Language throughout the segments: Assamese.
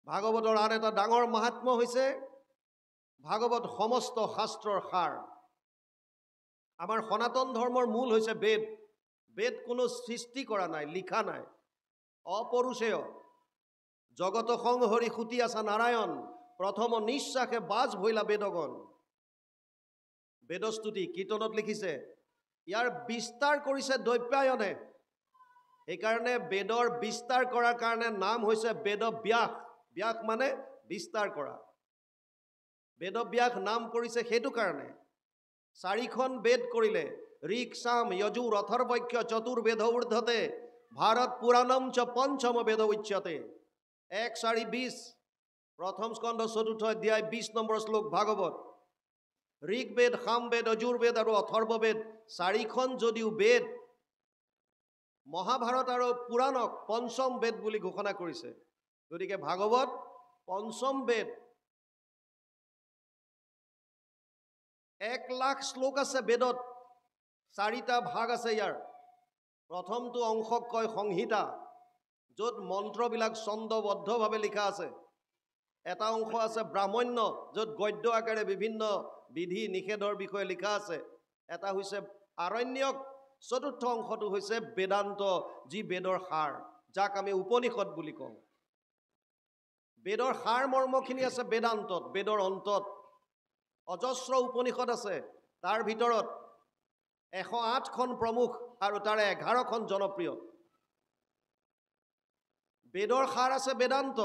ভাগৱতৰ আন এটা ডাঙৰ মাহাত্ম্য হৈছে ভাগৱত সমস্ত শাস্ত্ৰৰ সাৰ। আমাৰ সনাতন ধৰ্মৰ মূল হৈছে বেদ। বেদ কোনো সৃষ্টি কৰা নাই, লিখা নাই, অপৰুষেয়। জগত সংহৰি সুতি আছা নাৰায়ণ, প্ৰথম নিশ্বাসে বাজ ভৈলা বেদগণ। বেদস্তুতি কীৰ্তনত লিখিছে, ইয়াৰ বিস্তাৰ কৰিছে দৈপ্যায়নে। সেইকাৰণে বেদৰ বিস্তাৰ কৰাৰ কাৰণে নাম হৈছে বেদব্যাস। ব্যাস মানে বিস্তাৰ কৰা। বেদব্যাস নাম কৰিছে সেইটো কাৰণে। 4খন বেদ কৰিলে, ঋক সাম যজুৰ অথৰ্বৈক্য চতুৰ্বেদ ঊৰ্ধ্বতে, ভাৰত পুৰাণম চ পঞ্চম বেদ উচ্যতে। 1:4:20 প্ৰথম স্কন্ধ 4ৰ্থ অধ্যায় 20 নম্বৰ শ্লোক ভাগৱত। ঋকবেদ, সামবেদ, যজুৰ্বেদ আৰু অথৰ্ববেদ 4খন যদিও বেদ, মহাভাৰত আৰু পুৰাণক পঞ্চম বেদ বুলি ঘোষণা কৰিছে। গতিকে ভাগৱত পঞ্চম বেদ। 1,00,000 শ্লোক আছে বেদত, 4টা ভাগ আছে ইয়াৰ। প্ৰথমটো অংশক কয় সংহিতা, য'ত মন্ত্ৰবিলাক ছন্দবদ্ধভাৱে লিখা আছে। এটা অংশ আছে ব্ৰাহ্মণ্য, য'ত গদ্য আকাৰে বিভিন্ন বিধি নিষেধৰ বিষয়ে লিখা আছে। এটা হৈছে আৰণ্যক, চতুৰ্থ অংশটো হৈছে বেদান্ত, যি বেদৰ সাৰ, যাক আমি উপনিষদ বুলি কওঁ। বেদৰ সাৰ মৰ্মখিনি আছে বেদান্তত, বেদৰ অন্তত। অজস্ৰ উপনিষদ আছে, তাৰ ভিতৰত 108খন প্ৰমুখ আৰু তাৰে 11খন জনপ্ৰিয়। বেদৰ সাৰ আছে বেদান্ত।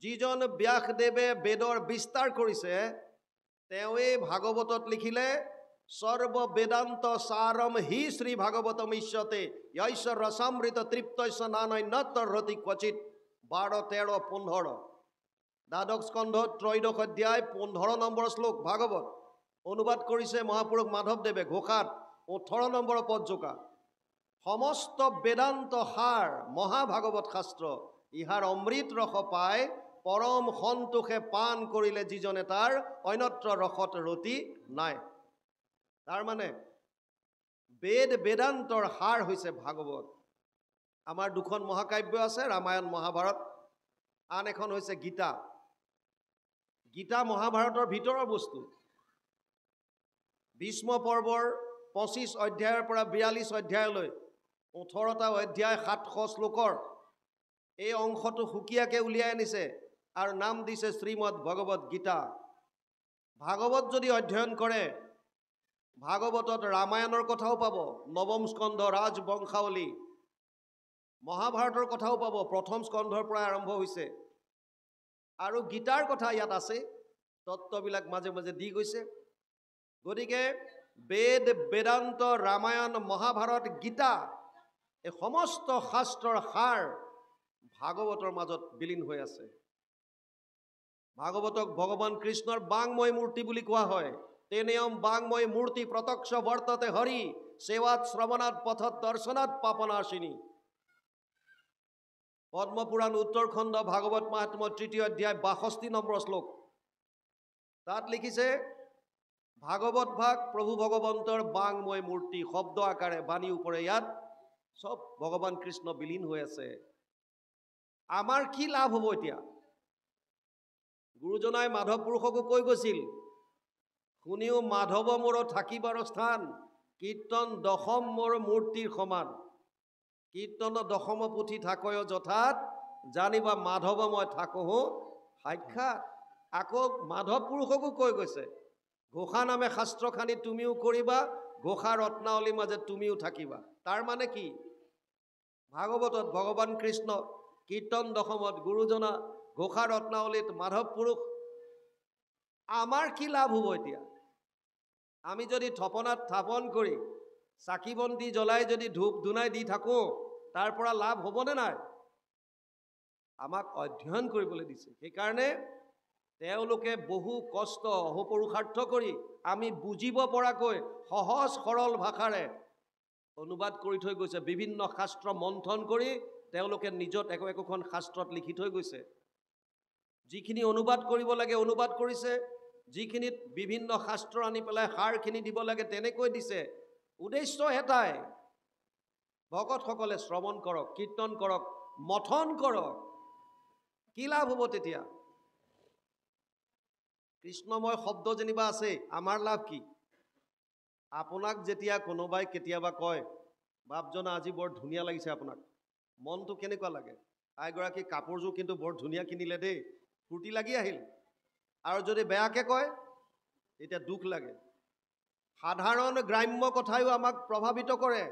যিজন ব্যাসদেৱে বেদৰ বিস্তাৰ কৰিছে, তেওঁৱেই ভাগৱতত লিখিলে, সৰ্ব বেদান্ত সাৰম হি শ্ৰী ভাগৱতম ইষ্যতে, য়স্য ৰসামৃত তৃপ্তস্য নানন্যত্তৰ ৰতি ক্বচিত। 12, 13, 15 দ্বাদশ স্কন্ধ 3য় অধ্যায় 15 নম্বৰ শ্লোক ভাগৱত। অনুবাদ কৰিছে মহাপুৰুষ মাধৱদেৱে ঘোষাত 18 নম্বৰ পদজোকা। সমস্ত বেদান্ত সাৰ মহাভাগৱত শাস্ত্ৰ, ইহাৰ অমৃত ৰস পায়, পৰম সন্তোষে পান কৰিলে যিজনে তাৰ অন্যত্ৰ ৰসত ৰতি নাই। তাৰমানে বেদ বেদান্তৰ সাৰ হৈছে ভাগৱত। আমাৰ 2খন মহাকাব্য আছে, ৰামায়ণ মহাভাৰত, আন এখন হৈছে গীতা। গীতা মহাভাৰতৰ ভিতৰৰ বস্তু। ভীষ্ম পৰ্বৰ 25 অধ্যায়ৰ পৰা 42 অধ্যায়লৈ 18টা অধ্যায় 700 শ্লোকৰ এই অংশটো সুকীয়াকৈ উলিয়াই আনিছে আৰু নাম দিছে শ্ৰীমদ ভগৱত গীতা। ভাগৱত যদি অধ্যয়ন কৰে, ভাগৱতত ৰামায়ণৰ কথাও পাব, 9ম স্কন্ধ ৰাজবংশাৱলী। মহাভাৰতৰ কথাও পাব, 1ম স্কন্ধৰ পৰা আৰম্ভ হৈছে। আৰু গীতাৰ কথা ইয়াত আছে, তত্ত্ববিলাক মাজে মাজে দি গৈছে। গতিকে বেদ বেদান্ত ৰামায়ণ মহাভাৰত গীতা, এই সমস্ত শাস্ত্ৰৰ সাৰ ভাগৱতৰ মাজত বিলীন হৈ আছে। ভাগৱতক ভগৱান কৃষ্ণৰ বাংময় মূৰ্তি বুলি কোৱা হয়। তেনেয়ম বাংময় মূৰ্তি প্ৰত্যক্ষ বৰ্ততে হৰি, সেৱাত শ্ৰৱণাত পথত দৰ্শনাত পাপনাশিনী। পদ্মপুৰাণ উত্তৰখণ্ড ভাগৱত মাহাত্ম্য 3য় অধ্যায় 62 নম্বৰ শ্লোক। তাত লিখিছে, ভাগৱত ভাগ প্ৰভু ভগৱন্তৰ বাংময় মূৰ্তি, শব্দ আকাৰে বাণী উপৰে ইয়াত সব ভগৱান কৃষ্ণ বিলীন হৈ আছে। আমাৰ কি লাভ হ'ব এতিয়া? গুৰুজনাই মাধৱ পুৰুষকো কৈ গৈছিল, শুনিও মাধৱ মোৰ থাকিবাৰ স্থান, কীৰ্তন দশম মোৰ মূৰ্তিৰ সমান। কীৰ্তন দশম পুথি থাকয় যথাত, জানিবা মাধৱ মই থাকোঁ সাক্ষাৎ। আকৌ মাধৱ পুৰুষকো কৈ গৈছে, ঘোষা নামে শাস্ত্ৰখানি তুমিও কৰিবা, ঘোষা ৰত্নাৱলী মাজে তুমিও থাকিবা। তাৰ মানে কি? ভাগৱতত ভগৱান কৃষ্ণ, কীৰ্তন দশমত গুৰুজনা, ঘোষা ৰত্নাৱলীত মাধৱ পুৰুষ। আমাৰ কি লাভ হ'ব এতিয়া? আমি যদি থপনাত থাপন কৰি চাকি বন্তি জ্বলাই যদি ধূপ ধুনাই দি থাকোঁ, তাৰ পৰা লাভ হ'বনে নাই? আমাক অধ্যয়ন কৰিবলৈ দিছে। সেইকাৰণে তেওঁলোকে বহু কষ্ট অহোপুৰুষাৰ্থ কৰি আমি বুজিব পৰাকৈ সহজ সৰল ভাষাৰে অনুবাদ কৰি থৈ গৈছে। বিভিন্ন শাস্ত্ৰ মন্থন কৰি তেওঁলোকে নিজত একোখন শাস্ত্ৰত লিখি থৈ গৈছে। যিখিনি অনুবাদ কৰিব লাগে অনুবাদ কৰিছে, যিখিনিত বিভিন্ন শাস্ত্ৰ আনি পেলাই সাৰখিনি দিব লাগে তেনেকৈ দিছে। উদ্দেশ্য এটাই, ভকতসকলে শ্ৰৱণ কৰক, কীৰ্তন কৰক, মথন কৰক, কি লাভ হ'ব তেতিয়া? কৃষ্ণময় শব্দ যেনিবা আছে, আমাৰ লাভ কি? আপোনাক যেতিয়া কোনোবাই কেতিয়াবা কয়, বাপজনা আজি বৰ ধুনীয়া লাগিছে আপোনাক, মনটো কেনেকুৱা লাগে? আইগৰাকী কাপোৰযোৰ কিন্তু বৰ ধুনীয়া কিনিলে দেই, ফূৰ্তি লাগি আহিল। আৰু যদি বেয়াকে কয় তেতিয়া দুখ লাগে। সাধাৰণ গ্ৰাম্য কথাইও আমাক প্ৰভাৱিত কৰে।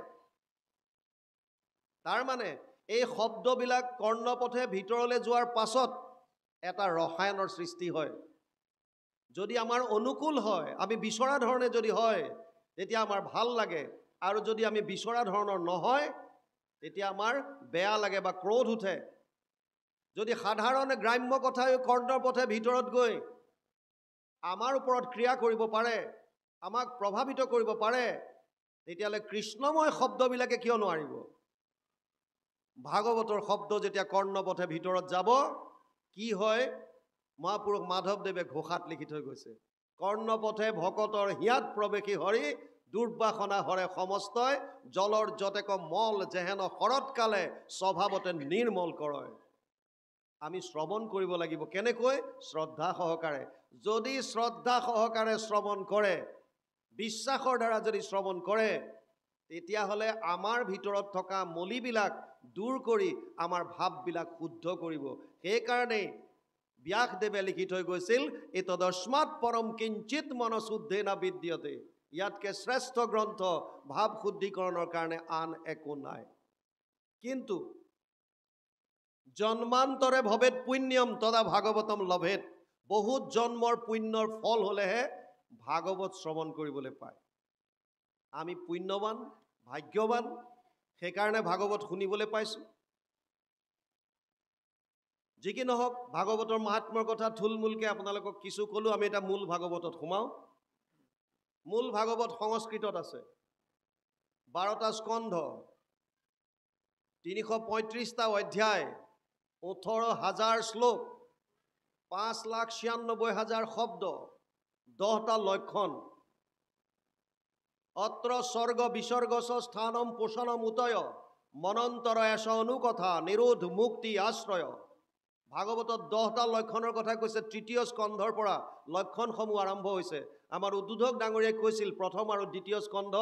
তাৰ মানে এই শব্দবিলাক কৰ্ণপথে ভিতৰলৈ যোৱাৰ পাছত এটা ৰসায়নৰ সৃষ্টি হয়। যদি আমাৰ অনুকূল হয়, আমি বিচৰা ধৰণে যদি হয়, তেতিয়া আমাৰ ভাল লাগে। আৰু যদি আমি বিচৰা ধৰণৰ নহয়, তেতিয়া আমাৰ বেয়া লাগে বা ক্ৰোধ উঠে। যদি সাধাৰণ গ্ৰাম্য কথাই কৰ্ণপথে ভিতৰত গৈ আমাৰ ওপৰত ক্ৰিয়া কৰিব পাৰে, আমাক প্ৰভাৱিত কৰিব পাৰে, তেতিয়াহ'লে কৃষ্ণময় শব্দবিলাকে কিয় নোৱাৰিব? ভাগৱতৰ শব্দ যেতিয়া কৰ্ণপথে ভিতৰত যাব, কি হয়? মহাপুৰুষ মাধৱদেৱে ঘোষাত লিখি থৈ গৈছে, কৰ্ণপথে ভকতৰ হিয়াত প্ৰৱেশী হৰি, দুৰ্বাসনা হৰে সমস্তই, জলৰ যতেক মল যেহেন শৰৎকালে, স্বভাৱতে নিৰ্মল কৰয়। আমি শ্ৰৱণ কৰিব লাগিব। কেনেকৈ? শ্ৰদ্ধা সহকাৰে। যদি শ্ৰদ্ধা সহকাৰে শ্ৰৱণ কৰে, বিশ্বাসৰ দ্বাৰা যদি শ্ৰৱণ কৰে, তেতিয়াহ'লে আমাৰ ভিতৰত থকা মলিবিলাক দূৰ কৰি আমাৰ ভাৱবিলাক শুদ্ধ কৰিব। সেইকাৰণেই ব্যাসদেৱে লিখি থৈ গৈছিল, এতদস্মাৎ পৰম কিঞ্চিত মনশুদ্ধেনা বিদ্যতে। ইয়াতকে শ্ৰেষ্ঠ গ্ৰন্থ ভাৱ শুদ্ধিকৰণৰ কাৰণে আন একো নাই। কিন্তু জন্মান্তৰে ভৱেত পুণ্যম তদা ভাগৱতম লভেত। বহুত জন্মৰ পুণ্যৰ ফল হ'লেহে ভাগৱত শ্ৰৱণ কৰিবলৈ পায়। আমি পুণ্যৱান, ভাগ্যৱান, সেইকাৰণে ভাগৱত শুনিবলৈ পাইছোঁ। যি কি নহওক, ভাগৱতৰ মাহাত্ম্যৰ কথা থুলমূলকৈ আপোনালোকক কিছু ক'লো। আমি এটা মূল ভাগৱতত সোমাওঁ। মূল ভাগৱত সংস্কৃতত আছে, 12টা স্কন্ধ, 335টা অধ্যায়, 18,000 শ্লোক, 5,96,000 শব্দ, 10টা লক্ষণ। অত্ৰ স্বৰ্গ বিসৰ্গস স্থানম পোষণম উতয়, মনন্তৰ এষ অনুকথা নিৰোধ মুক্তি আশ্ৰয়। ভাগৱতত 10টা লক্ষণৰ কথা কৈছে। 3য় স্কন্ধৰ পৰা লক্ষণসমূহ আৰম্ভ হৈছে। আমাৰ উদ্বোধক ডাঙৰীয়াই কৈছিল, প্ৰথম আৰু 2য় স্কন্ধ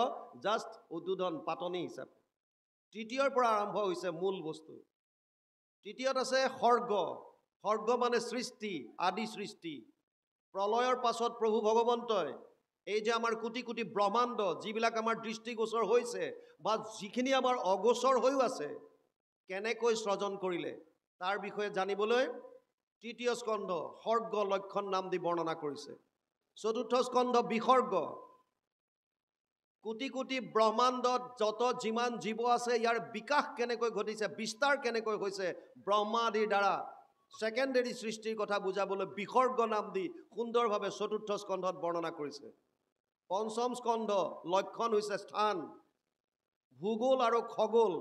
জাষ্ট উদ্বোধন, পাতনি হিচাপে। 3য়ৰ পৰা আৰম্ভ হৈছে মূল বস্তু। 3য়ত আছে সৰ্গ। সৰ্গ মানে সৃষ্টি, আদি সৃষ্টি। প্ৰলয়ৰ পাছত প্ৰভু ভগৱন্তই এই যে আমাৰ কোটি কোটি ব্ৰহ্মাণ্ড, যিবিলাক আমাৰ দৃষ্টিগোচৰ হৈছে বা যিখিনি আমাৰ অগোচৰ হৈও আছে, কেনেকৈ সৃজন কৰিলে তাৰ বিষয়ে জানিবলৈ 3য় স্কন্ধ সৰ্গ লক্ষণ নাম দি বৰ্ণনা কৰিছে। 4ৰ্থ স্কন্ধ বিসৰ্গ। কোটি কোটি ব্ৰহ্মাণ্ডত যত যিমান জীৱ আছে, ইয়াৰ বিকাশ কেনেকৈ ঘটিছে, বিস্তাৰ কেনেকৈ হৈছে ব্ৰহ্মা আদিৰ দ্বাৰা, সেকেণ্ডেৰী সৃষ্টিৰ কথা বুজাবলৈ বিসৰ্গ নাম দি সুন্দৰভাৱে 4ৰ্থ স্কন্ধত বৰ্ণনা কৰিছে। 5ম স্কন্ধ লক্ষণ হৈছে স্থান, ভূগোল আৰু খগোল।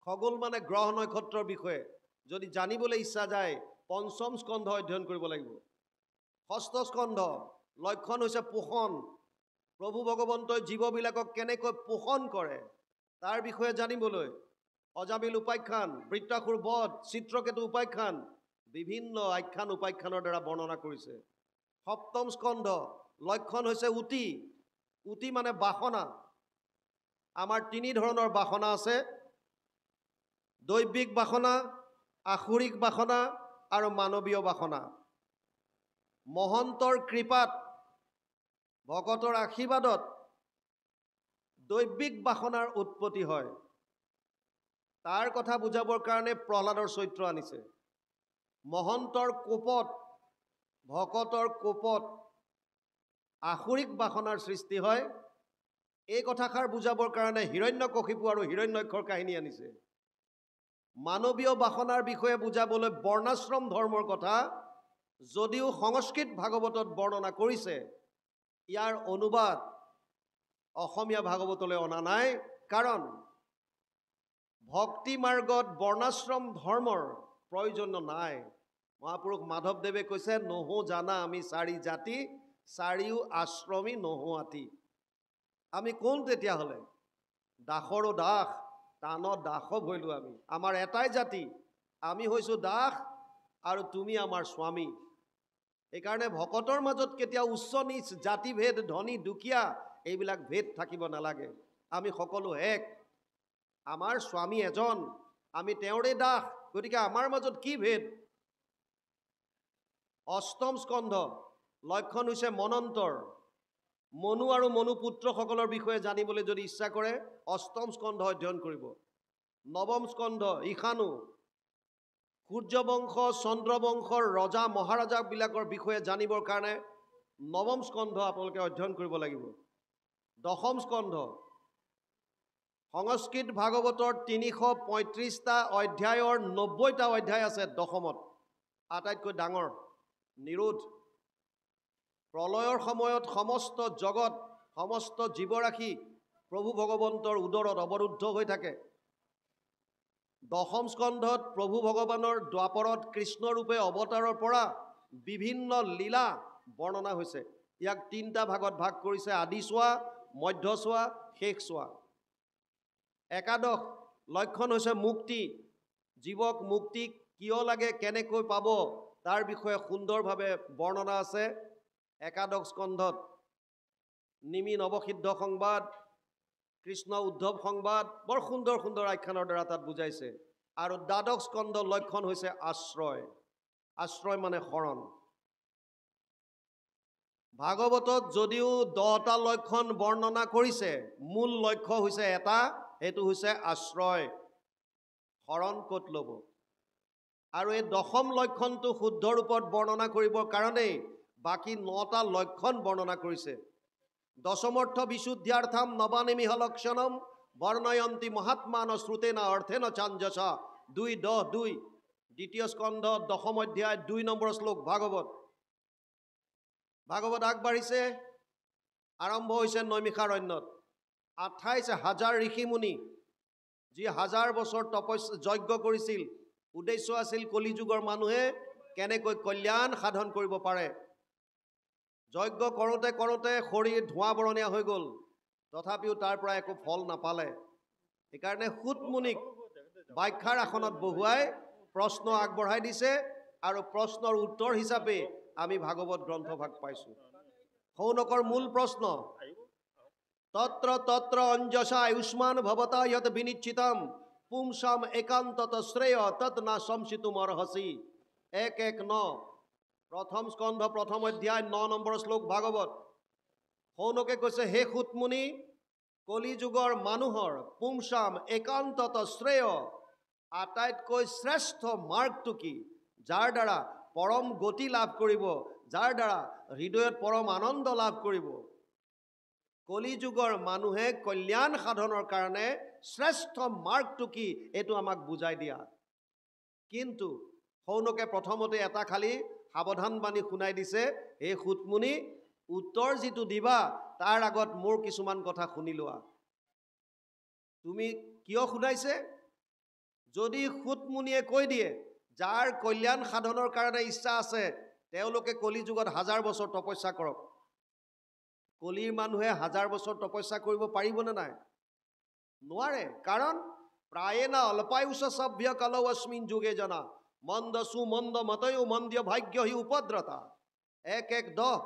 খগোল মানে গ্ৰহ নক্ষত্ৰৰ বিষয়ে যদি জানিবলৈ ইচ্ছা যায়, 5ম স্কন্ধ অধ্যয়ন কৰিব লাগিব। 6ষ্ঠ স্কন্ধ লক্ষণ হৈছে পোষণ। প্ৰভু ভগৱন্তই জীৱবিলাকক কেনেকৈ পোষণ কৰে তাৰ বিষয়ে জানিবলৈ অজামিল উপাখ্যান, বৃত্তাসুৰ বধ, চিত্ৰকেতু উপাখ্যান, বিভিন্ন আখ্যান উপাখ্যানৰ দ্বাৰা বৰ্ণনা কৰিছে। 7ম স্কন্ধ লক্ষণ হৈছে উতি। উতি মানে বাসনা। আমাৰ 3 ধৰণৰ বাসনা আছে, দৈবিক বাসনা, আসুৰিক বাসনা আৰু মানৱীয় বাসনা। মহন্তৰ কৃপাত, ভকতৰ আশীৰ্বাদত দৈবিক বাসনাৰ উৎপত্তি হয়। তাৰ কথা বুজাবৰ কাৰণে প্ৰহ্লাদৰ চৰিত্ৰ আনিছে। মহন্তৰ কোপত, ভকতৰ কোপত আসুৰিক বাসনাৰ সৃষ্টি হয়। এই কথাষাৰ বুজাবৰ কাৰণে হিৰণ্যকশিপু আৰু হিৰণ্যক্ষৰ কাহিনী আনিছে। মানৱীয় বাসনাৰ বিষয়ে বুজাবলৈ বৰ্ণাশ্ৰম ধৰ্মৰ কথা যদিও সংস্কৃত ভাগৱতত বৰ্ণনা কৰিছে, ইয়াৰ অনুবাদ অসমীয়া ভাগৱতলৈ অনা নাই। কাৰণ ভক্তি মাৰ্গত বৰ্ণাশ্ৰম ধৰ্মৰ প্ৰয়োজন নাই। মহাপুৰুষ মাধৱদেৱে কৈছে, নহো জানা আমি 4 জাতি, 4ও আশ্ৰমী নহো আতি। আমি কোন তেতিয়াহ'লে? দাসৰো দাস, টানত দাসো ভৰিলোঁ আমি। আমাৰ এটাই জাতি, আমি হৈছোঁ দাস, আৰু তুমি আমাৰ স্বামী। সেইকাৰণে ভকতৰ মাজত কেতিয়াও উচ্চ নীচ, জাতিভেদ, ধনী দুখীয়া এইবিলাক ভেদ থাকিব নালাগে। আমি সকলো এক, আমাৰ স্বামী এজন, আমি তেওঁৰে দাস, গতিকে আমাৰ মাজত কি ভেদ? অষ্টম স্কন্ধ লক্ষণ হৈছে মনন্তৰ। মনু আৰু মনুপুত্ৰসকলৰ বিষয়ে জানিবলৈ যদি ইচ্ছা কৰে অষ্টম স্কন্ধ অধ্যয়ন কৰিব। নৱম স্কন্ধ ঈশানু, সূৰ্যবংশ চন্দ্ৰবংশৰ ৰজা মহাৰাজাবিলাকৰ বিষয়ে জানিবৰ কাৰণে নৱম স্কন্ধ আপোনালোকে অধ্যয়ন কৰিব লাগিব। দশম স্কন্ধ সংস্কৃত ভাগৱতৰ 335টা অধ্যায়ৰ 90টা অধ্যায় আছে দশমত। আটাইতকৈ ডাঙৰ নিৰোধ। প্ৰলয়ৰ সময়ত সমস্ত জগত, সমস্ত জীৱৰাশি প্ৰভু ভগৱন্তৰ উদৰত অৱৰুদ্ধ হৈ থাকে। দশম স্কন্ধত প্ৰভু ভগৱানৰ দ্বাপৰত কৃষ্ণৰূপে অৱতাৰৰ পৰা বিভিন্ন লীলা বৰ্ণনা হৈছে। ইয়াক 3টা ভাগত ভাগ কৰিছে: আদি চোৱা, মধ্য চোৱা, শেষ চোৱা। একাদশ লক্ষণ হৈছে মুক্তি। জীৱক মুক্তি কিয় লাগে, কেনেকৈ পাব, তাৰ বিষয়ে সুন্দৰভাৱে বৰ্ণনা আছে একাদশ স্কন্ধত। নিমি নৱসিদ্ধ সংবাদ, কৃষ্ণ উদ্ধৱ সংবাদ, বৰ সুন্দৰ সুন্দৰ আখ্যানৰ দ্বাৰা তাত বুজাইছে। আৰু দ্বাদশ স্কন্ধ লক্ষণ হৈছে আশ্ৰয়। আশ্ৰয় মানে শৰণ। ভাগৱতত যদিও 10টা লক্ষণ বৰ্ণনা কৰিছে, মূল লক্ষ্য হৈছে এটা, সেইটো হৈছে আশ্ৰয়। শৰণ ক'ত ল'ব? আৰু এই দশম লক্ষণটো শুদ্ধ ৰূপত বৰ্ণনা কৰিবৰ কাৰণেই বাকী 9টা লক্ষণ বৰ্ণনা কৰিছে। দশমৰ্থ বিশুদ্ধ্যাৰ্থম নবানিমিহ লক্ষণম বৰ্ণয়ন্তি মহাত্মান শ্ৰুতেন অৰ্থেন চাঞ্জসা। 2:10-2 দ্বিতীয় স্কন্ধ দশম অধ্যায় 2 নম্বৰ শ্লোক ভাগৱত। ভাগৱত আগবাঢ়িছে, আৰম্ভ হৈছে নৈমিষাৰণ্যত। 28,000 ঋষিমুনি, যি 1000 বছৰ তপস্যা যজ্ঞ কৰিছিল। উদ্দেশ্য আছিল কলিযুগৰ মানুহে কেনেকৈ কল্যাণ সাধন কৰিব পাৰে। যজ্ঞ কৰোঁতে কৰোঁতে শৰীৰ ধোঁৱা বৰণীয়া হৈ গ'ল, তথাপিও তাৰ পৰা একো ফল নাপালে। সেইকাৰণে সুতমুনিক ব্যাখ্যাৰ আসনত বহুৱাই প্ৰশ্ন আগবঢ়াই দিছে, আৰু প্ৰশ্নৰ উত্তৰ হিচাপে আমি ভাগৱত গ্ৰন্থভাগ পাইছোঁ। শৌনকৰ মূল প্ৰশ্ন, তত্ৰ তত্ৰ অঞ্জসা আয়ুষ্মান ভৱতা য়ত বিনিশ্চিতম পুংসাম একান্তত শ্ৰেয় তৎ না সংশিতুম অৰ্হসি। 1:1-9 প্ৰথম স্কন্ধ প্ৰথম অধ্যায় 9 নম্বৰ শ্লোক ভাগৱত। শৌনকে কৈছে, হে সুতমুনি, কলিযুগৰ মানুহৰ পুংসাম একান্তত শ্ৰেয়, আটাইতকৈ শ্ৰেষ্ঠ মাৰ্গটো কি? যাৰ দ্বাৰা পৰম গতি লাভ কৰিব, যাৰ দ্বাৰা হৃদয়ত পৰম আনন্দ লাভ কৰিব। কলিযুগৰ মানুহে কল্যাণ সাধনৰ কাৰণে শ্ৰেষ্ঠ মাৰ্গটো কি, এইটো আমাক বুজাই দিয়া। কিন্তু শৌনকে প্ৰথমতে এটা খালি সাৱধান বাণী শুনাই দিছে, হে সুতমুনি, উত্তৰ যিটো দিবা তাৰ আগত মোৰ কিছুমান কথা শুনি লোৱা। তুমি কিয় শুনাইছে? যদি সুতমুনিয়ে কৈ দিয়ে যাৰ কল্যাণ সাধনৰ কাৰণে ইচ্ছা আছে তেওঁলোকে কলিযুগত 1000 বছৰ তপস্যা কৰক, কলিৰ মানুহে 1000 বছৰ তপস্যা কৰিব পাৰিবনে নাই? নোৱাৰে। কাৰণ প্ৰায়েনা অল্পায়ুষ সভ্য কলৌ অস্মিন যুগে জনা মন্দ সুমন্দ মতয়ো মন্দ্য ভাগ্য হি উপদ্ৰতা। 1:10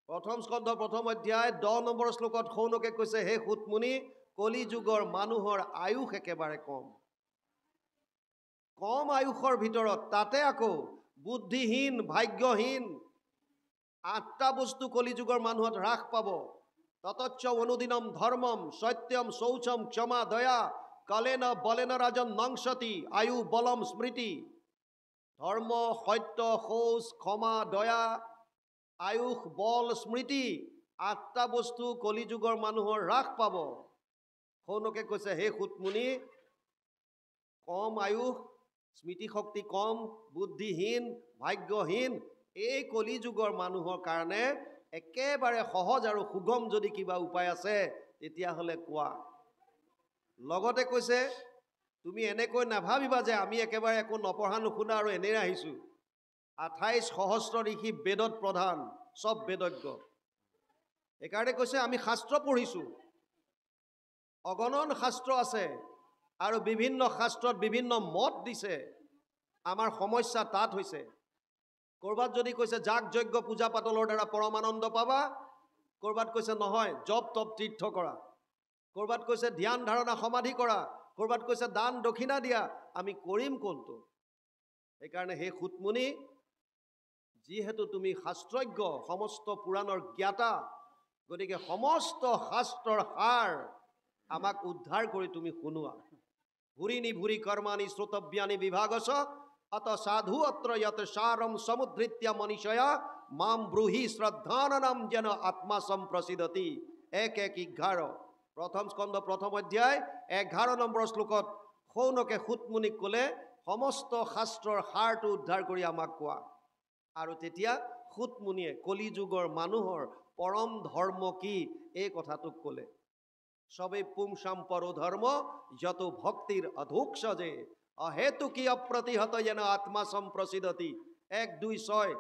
প্ৰথম স্কন্ধ প্ৰথম অধ্যায় 10 নম্বৰ শ্লোকত শৌনকে কৈছে, হে সুতমুনি, কলিযুগৰ মানুহৰ আয়ুস একেবাৰে কম। কম আয়ুসৰ ভিতৰত তাতে আকৌ বুদ্ধিহীন, ভাগ্যহীন 8টা বস্তু কলিযুগৰ মানুহত হ্ৰাস পাব। ততচ্চ অনুদিনম ধৰ্মম সত্যম শৌচম ক্ষমা দয়া কলেন বলেন ৰাজন নংসতি আয়ু বলম স্মৃতি। ধৰ্ম, সত্য, শৌচ, ক্ষমা, দয়া, আয়ুস, বল, স্মৃতি, 8টা বস্তু কলিযুগৰ মানুহৰ হ্ৰাস পাব। শৌনকে কৈছে, হে সুতমুনি, কম আয়ুস, স্মৃতিশক্তি কম, বুদ্ধিহীন, ভাগ্যহীন এই কলিযুগৰ মানুহৰ কাৰণে একেবাৰে সহজ আৰু সুগম যদি কিবা উপায় আছে তেতিয়াহ'লে কোৱা। লগতে কৈছে, তুমি এনেকৈ নাভাবিবা যে আমি একেবাৰে একো নপঢ়া নুশুনা আৰু এনেই আহিছোঁ। 28 সহস্ৰ ঋষি বেদত প্ৰধান, চব বেদজ্ঞ। সেইকাৰণে কৈছে আমি শাস্ত্ৰ পঢ়িছোঁ, অগণন শাস্ত্ৰ আছে, আৰু বিভিন্ন শাস্ত্ৰত বিভিন্ন মত দিছে। আমাৰ সমস্যা তাত হৈছে। ক'ৰবাত যদি কৈছে যাগ যজ্ঞ পূজা পাতলৰ দ্বাৰা পৰমানন্দ পাবা, ক'ৰবাত কৈছে নহয় জপ তপ তীৰ্থ কৰা, ক'ৰবাত কৈছে ধ্যান ধাৰণা সমাধি কৰা, ক'ৰবাত কৈছে দান দক্ষিণা দিয়া। আমি কৰিম কোনটো? সেইকাৰণে সেই সুতমুনি, যিহেতু তুমি শাস্ত্ৰজ্ঞ, সমস্ত পুৰাণৰ জ্ঞাতা, গতিকে সমস্ত শাস্ত্ৰৰ সাৰ আমাক উদ্ধাৰ কৰি তুমি শুনোৱা। ভুৰিনি ভুৰি কৰ্মাণি শ্ৰোতব্যানি বিভাগস অত সাধু অত্ৰ যত সাৰম সমুদ্ধৃত্য মনীষয়া মাম ব্ৰূহি শ্ৰদ্ধাননম যেন আত্মা সম্প্ৰসিদতি। 1:11 প্ৰথম স্কন্ধ প্ৰথম অধ্যায় 11 নম্বৰ শ্লোকত সৌনকে সুতমুনিক ক'লে সমস্ত শাস্ত্ৰৰ সাৰটো উদ্ধাৰ কৰি আমাক কোৱা। আৰু তেতিয়া সুতমুনিয়ে কলিযুগৰ মানুহৰ পৰম ধৰ্ম কি এই কথাটোক ক'লে। সবে পুংসাম পৰো ধৰ্ম যত ভক্তিৰ অধুক্ষজে অহেতু কি অপ্ৰতিহত যেন আত্মা সম্প্ৰসিদতি। 1:2:6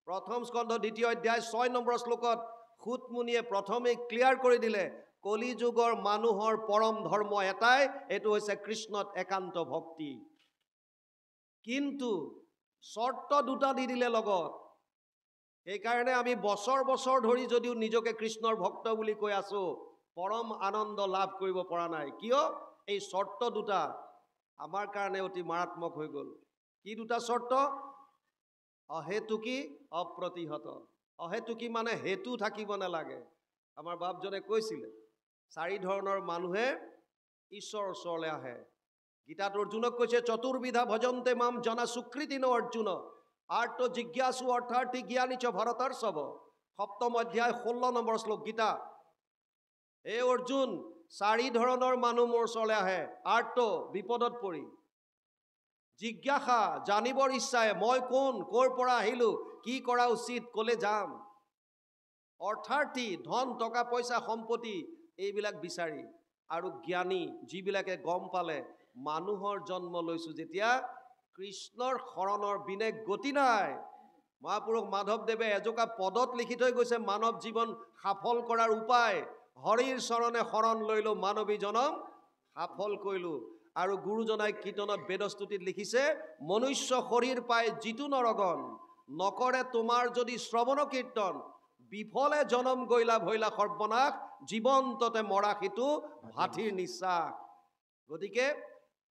প্ৰথম স্কন্ধ দ্বিতীয় অধ্যায় 6 নম্বৰ শ্লোকত সুতমুনিয়ে প্ৰথমে ক্লিয়াৰ কৰি দিলে কলিযুগৰ মানুহৰ পৰম ধৰ্ম এটাই, এইটো হৈছে কৃষ্ণত একান্ত ভক্তি। কিন্তু শৰ্ত দুটা দি দিলে লগত। সেইকাৰণে আমি বছৰ বছৰ ধৰি যদিও নিজকে কৃষ্ণৰ ভক্ত বুলি কৈ আছো, পৰম আনন্দ লাভ কৰিব পৰা নাই। কিয়? এই শৰ্ত দুটা আমাৰ কাৰণে অতি মাৰাত্মক হৈ গ'ল। কি দুটা শৰ্ত? অহেতুকি অপ্ৰতিহত। অহেতুকি মানে হেতু থাকিব নালাগে। আমাৰ বাপজনে কৈছিলে 4 ধৰণৰ মানুহে ঈশ্বৰৰ ওচৰলৈ আহে। গীতাত অৰ্জুনক কৈছে চতুৰ্বিধা ভজন্তে মাম জনা সুকৃতিন অৰ্জুন আৰ্ত জিজ্ঞাসু অৰ্থাৰ্থী জ্ঞানী চ ভৰতৰ্ষভ। 7ম অধ্যায় 16 নম্বৰ শ্লোক গীতা। এই অৰ্জুন 4 ধৰণৰ মানুহ মোৰ ওচৰলৈ আহে। আৰ্ত বিপদত পৰি, জিজ্ঞাসা জানিবৰ ইচ্ছাই মই কোন, ক'ৰ পৰা আহিলো, কি কৰা উচিত, ক'লে যাম, অৰ্থাৰ্থী ধন টকা পইচা সম্পত্তি এইবিলাক বিচাৰি, আৰু জ্ঞানী যিবিলাকে গম পালে মানুহৰ জন্ম লৈছো যেতিয়া কৃষ্ণৰ শৰণৰ বিনে গতি নাই। মহাপুৰুষ মাধৱদেৱে এজোকা পদত লিখি থৈ গৈছে মানৱ জীৱন সফল কৰাৰ উপায়। হৰিৰ চৰণে শৰণ লৈলো মানৱী জনম সফল কৰিলো। আৰু গুৰুজনাই কীৰ্তনত বেদস্তুতিত লিখিছে মনুষ্য শৰীৰ পায় যিটো নৰগণ নকৰে তোমাৰ যদি শ্ৰৱণ কীৰ্তন বিফলে জনম গৈলা ভৈলা সৰ্বনাশ জীৱন্ততে মৰা সিটো ভাতিৰ নিশ্বাস। গতিকে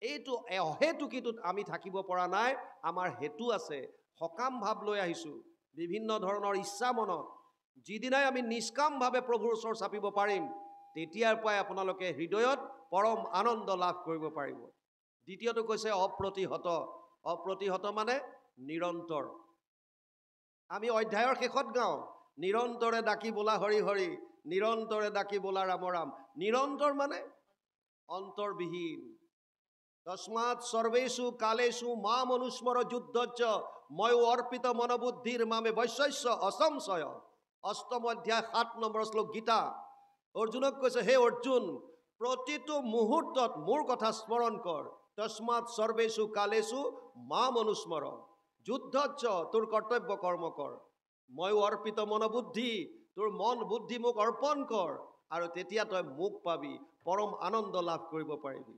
এইটো অহেতুকিটোত আমি থাকিব পৰা নাই। আমাৰ হেতু আছে, সকাম ভাৱ লৈ আহিছো, বিভিন্ন ধৰণৰ ইচ্ছা মনত। যিদিনাই আমি নিষ্কামভাৱে প্ৰভুৰ ওচৰ চাপিব পাৰিম তেতিয়াৰ পৰাই আপোনালোকে হৃদয়ত পৰম আনন্দ লাভ কৰিব পাৰিব। দ্বিতীয়টো কৈছে অপ্ৰতিহত। অপ্ৰতিহত মানে নিৰন্তৰ। আমি অধ্যায়ৰ শেষত গাওঁ নিৰন্তৰে ডাকি বোলা হৰি হৰি, নিৰন্তৰে ডাকি বোলা ৰাম ৰাম। নিৰন্তৰ মানে অন্তৰবিহীন। তস্মাৎ সৰ্বেষু কালেষু মাম অনুস্মৰ যুদ্ধচ্চ ময়ো অৰ্পিত মনোবুদ্ধিৰ মামে বৈশ্যস্য অসংশয়। 8ম অধ্যায় 7 নম্বৰ শ্লোক গীতা। অৰ্জুনক কৈছে হে অৰ্জুন, প্ৰতিটো মুহূৰ্তত মোৰ কথা স্মৰণ কৰ। তস্মাৎ সৰ্বেষু কালেষু মাম অনুস্মৰ যুদ্ধচ্চ, তোৰ কৰ্তব্য কৰ্ম কৰ। ময়ো অৰ্পিত মনোবুদ্ধি, তোৰ মন বুদ্ধি মোক অৰ্পণ কৰ, আৰু তেতিয়া তই মোক পাবি, পৰম আনন্দ লাভ কৰিব পাৰিবি।